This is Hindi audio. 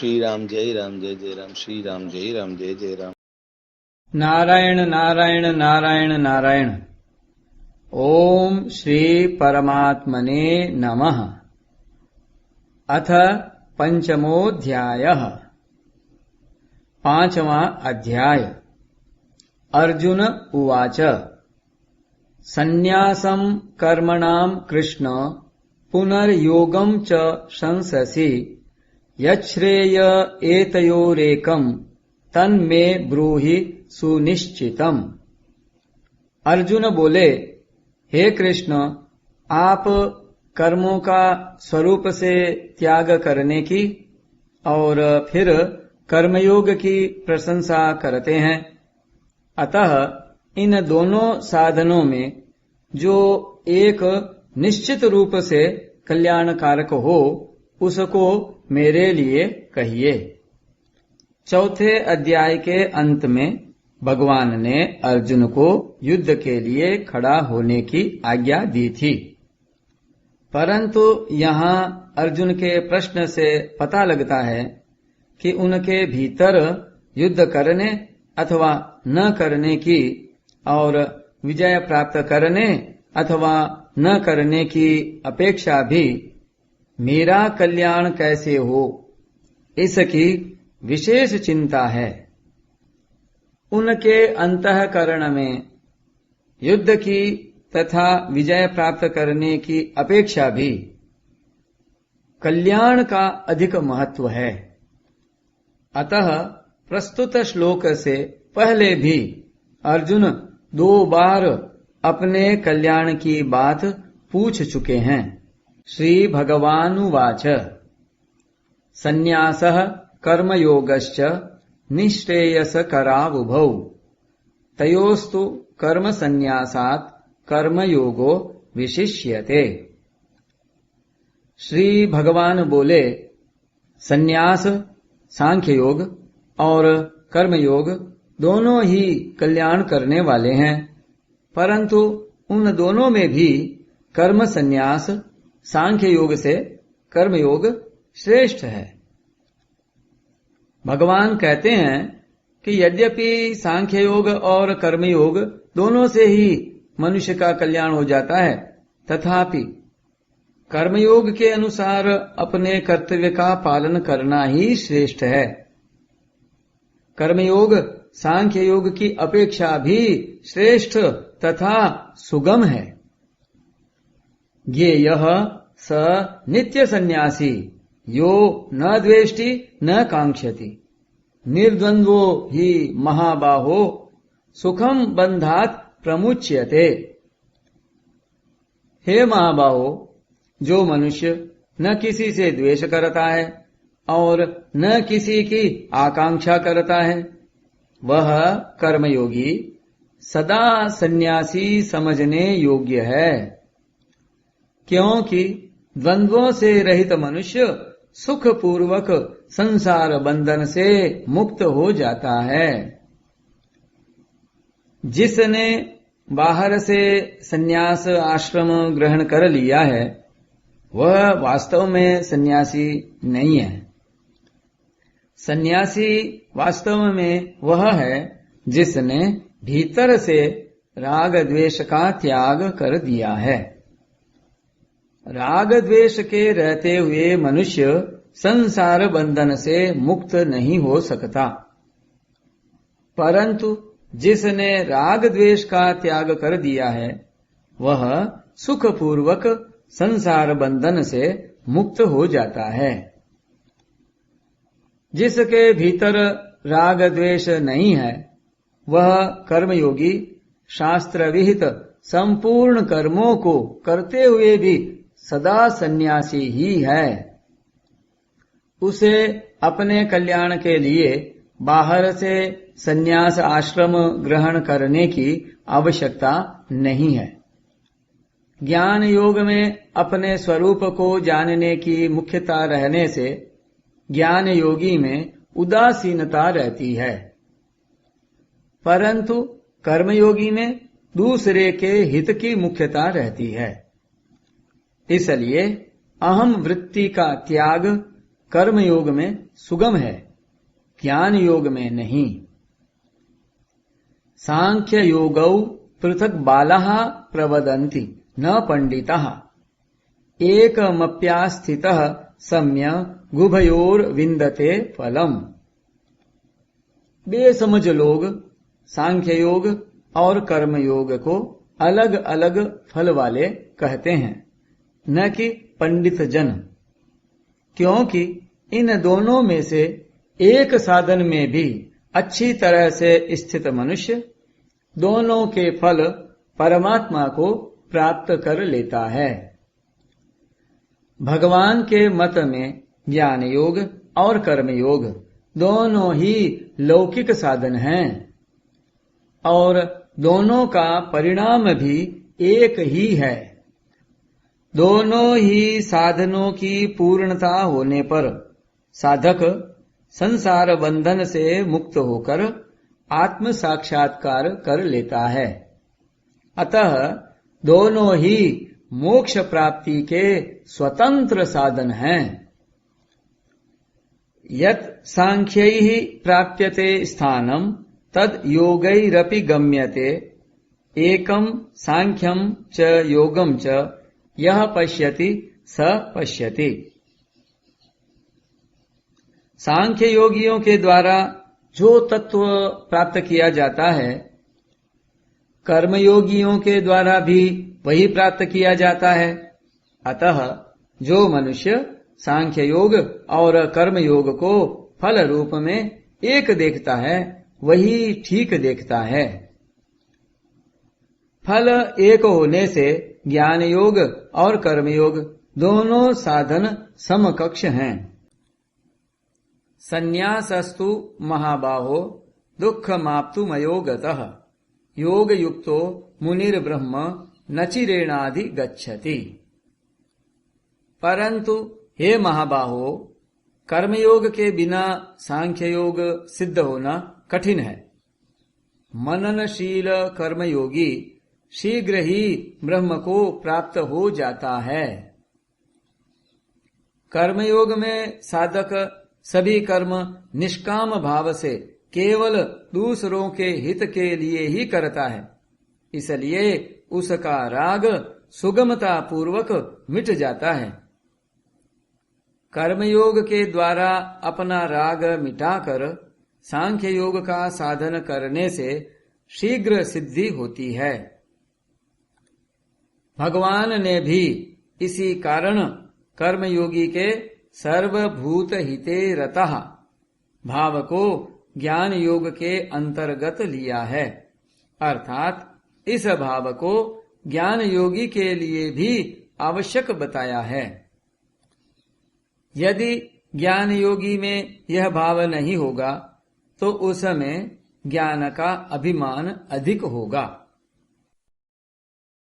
श्री राम जय राम जय जय राम श्री राम जय राम जय जय राम। नारायण नारायण नारायण नारायण। ओम श्री परमात्मने नमः। अथ पंचमोऽध्यायः। पांचवां अध्याय। अर्जुन उवाच सन्न्यासं कर्मणां कृष्ण पुनर्योगं च शंससि यच्छ्रेय एतयोरेकं तन्मे ब्रूहि सुनिश्चितम्। अर्जुन बोले, हे कृष्ण, आप कर्मों का स्वरूप से त्याग करने की और फिर कर्मयोग की प्रशंसा करते हैं। अतः इन दोनों साधनों में जो एक निश्चित रूप से कल्याणकारक हो उसको मेरे लिए कहिए। चौथे अध्याय के अंत में भगवान ने अर्जुन को युद्ध के लिए खड़ा होने की आज्ञा दी थी, परंतु यहाँ अर्जुन के प्रश्न से पता लगता है कि उनके भीतर युद्ध करने अथवा न करने की और विजय प्राप्त करने अथवा न करने की अपेक्षा भी मेरा कल्याण कैसे हो, इसकी विशेष चिंता है। उनके अंतःकरण में युद्ध की तथा विजय प्राप्त करने की अपेक्षा भी कल्याण का अधिक महत्व है। अतः प्रस्तुत श्लोक से पहले भी अर्जुन 2 बार अपने कल्याण की बात पूछ चुके हैं। श्री भगवानुवाच सन्न्यासः कर्मयोगश्च निःश्रेयसकरावुभौ तयोस्तु कर्म संन्यासात् कर्मयोगो विशिष्यते। श्री भगवान बोले, सन्यास, सांख्य योग और कर्मयोग दोनों ही कल्याण करने वाले हैं, परंतु उन दोनों में भी कर्म संन्यास सांख्य योग से कर्मयोग श्रेष्ठ है। भगवान कहते हैं कि यद्यपि सांख्य योग और कर्मयोग दोनों से ही मनुष्य का कल्याण हो जाता है, तथापि कर्मयोग के अनुसार अपने कर्तव्य का पालन करना ही श्रेष्ठ है। कर्मयोग सांख्य योग की अपेक्षा भी श्रेष्ठ तथा सुगम है। ज्ञेयः स नित्य सन्यासी यो न द्वेष्टि न कांक्षति निर्द्वंद्वो हि महाबाहो सुखम बंधात प्रमुच्यते। हे महाबाहो, जो मनुष्य न किसी से द्वेष करता है और न किसी की आकांक्षा करता है, वह कर्मयोगी सदा सन्यासी समझने योग्य है, क्योंकि द्वंद्वों से रहित मनुष्य सुख पूर्वक संसार बंधन से मुक्त हो जाता है। जिसने बाहर से सन्यास आश्रम ग्रहण कर लिया है वह वास्तव में सन्यासी नहीं है। सन्यासी वास्तव में वह है जिसने भीतर से राग द्वेष का त्याग कर दिया है। राग द्वेष के रहते हुए मनुष्य संसार बंधन से मुक्त नहीं हो सकता, परंतु जिसने राग द्वेष का त्याग कर दिया है वह सुख पूर्वक संसार बंधन से मुक्त हो जाता है। जिसके भीतर राग द्वेष नहीं है वह कर्मयोगी शास्त्र विहित संपूर्ण कर्मों को करते हुए भी सदा सन्यासी ही है। उसे अपने कल्याण के लिए बाहर से सन्यास आश्रम ग्रहण करने की आवश्यकता नहीं है। ज्ञान योग में अपने स्वरूप को जानने की मुख्यता रहने से ज्ञान योगी में उदासीनता रहती है, परंतु कर्मयोगी में दूसरे के हित की मुख्यता रहती है। इसलिए अहम वृत्ति का त्याग कर्म योग में सुगम है, ज्ञान योग में नहीं। सांख्य योगौ पृथक बालाः प्रवदन्ति न पंडिताः एकमप्यास्थितः सम्यक् गुभयोर विन्दते फलम। बेसमझ लोग सांख्य योग और कर्म योग को अलग अलग फल वाले कहते हैं, न कि पंडित जन, क्योंकि इन दोनों में से एक साधन में भी अच्छी तरह से स्थित मनुष्य दोनों के फल परमात्मा को प्राप्त कर लेता है। भगवान के मत में ज्ञान योग और कर्म योग दोनों ही लौकिक साधन हैं और दोनों का परिणाम भी एक ही है। दोनों ही साधनों की पूर्णता होने पर साधक संसार बंधन से मुक्त होकर आत्म साक्षात्कार कर लेता है। अतः दोनों ही मोक्ष प्राप्ति के स्वतंत्र साधन हैं। यत् सांख्यैः प्राप्यते स्थानम तद योगैरपि गम्यते एकम सांख्यम च योगम च यह पश्यति स पश्यति। सांख्य योगियों के द्वारा जो तत्व प्राप्त किया जाता है, कर्मयोगियों के द्वारा भी वही प्राप्त किया जाता है। अतः जो मनुष्य सांख्य योग और कर्म योग को फल रूप में एक देखता है, वही ठीक देखता है। फल एक होने से ज्ञान योग और कर्म योग दोनों साधन समकक्ष हैं। संन्यासस्तु महाबाहो दुःखमाप्तु मयो गतः योग युक्तो मुनिर्ब्रह्म न चिरेणाधि गच्छति। परंतु हे महाबाहो, कर्मयोग के बिना सांख्य योग सिद्ध होना कठिन है। मननशील कर्मयोगी शीघ्र ही ब्रह्म को प्राप्त हो जाता है। कर्मयोग में साधक सभी कर्म निष्काम भाव से केवल दूसरों के हित के लिए ही करता है, इसलिए उसका राग सुगमता पूर्वक मिट जाता है। कर्मयोग के द्वारा अपना राग मिटाकर सांख्य योग का साधन करने से शीघ्र सिद्धि होती है। भगवान ने भी इसी कारण कर्मयोगी के सर्वभूत हिते रतः भाव को ज्ञान योग के अंतर्गत लिया है, अर्थात इस भाव को ज्ञान योगी के लिए भी आवश्यक बताया है। यदि ज्ञान योगी में यह भाव नहीं होगा तो उसमें ज्ञान का अभिमान अधिक होगा।